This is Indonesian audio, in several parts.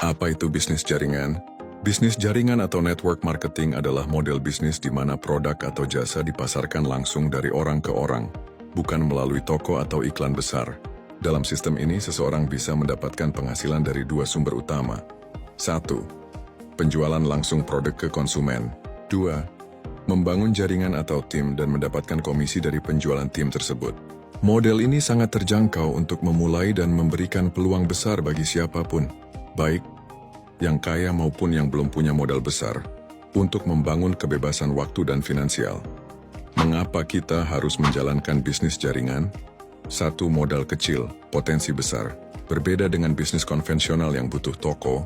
Apa itu bisnis jaringan? Bisnis jaringan atau network marketing adalah model bisnis di mana produk atau jasa dipasarkan langsung dari orang ke orang, bukan melalui toko atau iklan besar. Dalam sistem ini, seseorang bisa mendapatkan penghasilan dari dua sumber utama. 1. Penjualan langsung produk ke konsumen. 2. Membangun jaringan atau tim dan mendapatkan komisi dari penjualan tim tersebut. Model ini sangat terjangkau untuk memulai dan memberikan peluang besar bagi siapapun, baik yang kaya maupun yang belum punya modal besar, untuk membangun kebebasan waktu dan finansial. Mengapa kita harus menjalankan bisnis jaringan? 1. Modal kecil, potensi besar. Berbeda dengan bisnis konvensional yang butuh toko,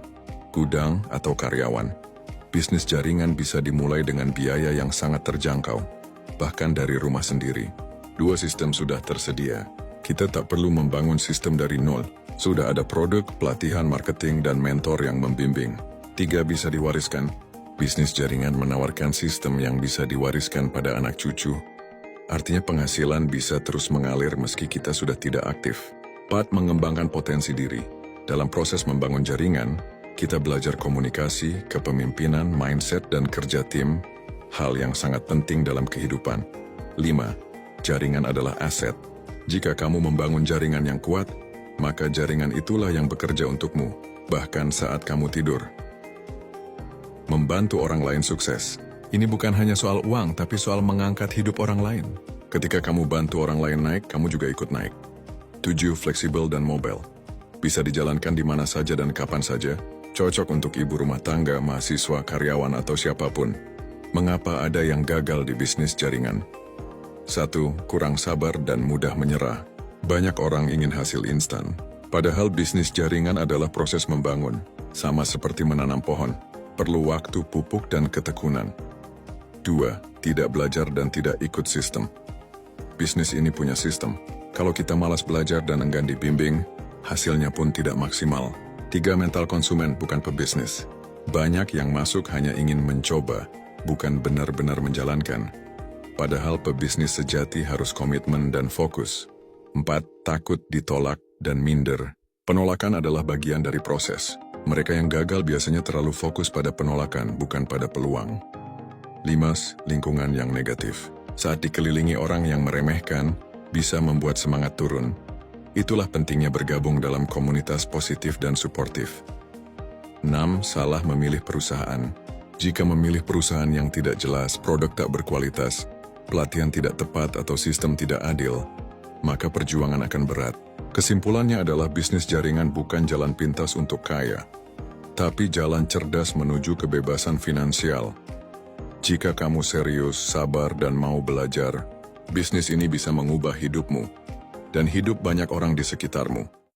gudang, atau karyawan. Bisnis jaringan bisa dimulai dengan biaya yang sangat terjangkau, bahkan dari rumah sendiri. 2. Sistem sudah tersedia. Kita tak perlu membangun sistem dari nol. Sudah ada produk, pelatihan, marketing, dan mentor yang membimbing. 3. Bisa diwariskan. Bisnis jaringan menawarkan sistem yang bisa diwariskan pada anak cucu. Artinya penghasilan bisa terus mengalir meski kita sudah tidak aktif. 4. Mengembangkan potensi diri. Dalam proses membangun jaringan, kita belajar komunikasi, kepemimpinan, mindset, dan kerja tim, hal yang sangat penting dalam kehidupan. 5. Jaringan adalah aset. Jika kamu membangun jaringan yang kuat, maka jaringan itulah yang bekerja untukmu, bahkan saat kamu tidur. Membantu orang lain sukses. Ini bukan hanya soal uang, tapi soal mengangkat hidup orang lain. Ketika kamu bantu orang lain naik, kamu juga ikut naik. 7. Fleksibel dan mobile. Bisa dijalankan di mana saja dan kapan saja. Cocok untuk ibu rumah tangga, mahasiswa, karyawan, atau siapapun. Mengapa ada yang gagal di bisnis jaringan? 1. Kurang sabar dan mudah menyerah. Banyak orang ingin hasil instan. Padahal bisnis jaringan adalah proses membangun. Sama seperti menanam pohon. Perlu waktu, pupuk, dan ketekunan. 2. Tidak belajar dan tidak ikut sistem. Bisnis ini punya sistem. Kalau kita malas belajar dan enggan dibimbing, hasilnya pun tidak maksimal. 3. Mental konsumen, bukan pebisnis. Banyak yang masuk hanya ingin mencoba, bukan benar-benar menjalankan. Padahal pebisnis sejati harus komitmen dan fokus. 4. Takut ditolak dan minder. Penolakan adalah bagian dari proses. Mereka yang gagal biasanya terlalu fokus pada penolakan, bukan pada peluang. 5. Lingkungan yang negatif. Saat dikelilingi orang yang meremehkan, bisa membuat semangat turun. Itulah pentingnya bergabung dalam komunitas positif dan suportif. 6. Salah memilih perusahaan. Jika memilih perusahaan yang tidak jelas, produk tak berkualitas, pelatihan tidak tepat, atau sistem tidak adil, maka perjuangan akan berat. Kesimpulannya adalah bisnis jaringan bukan jalan pintas untuk kaya, tapi jalan cerdas menuju kebebasan finansial. Jika kamu serius, sabar, dan mau belajar, bisnis ini bisa mengubah hidupmu dan hidup banyak orang di sekitarmu.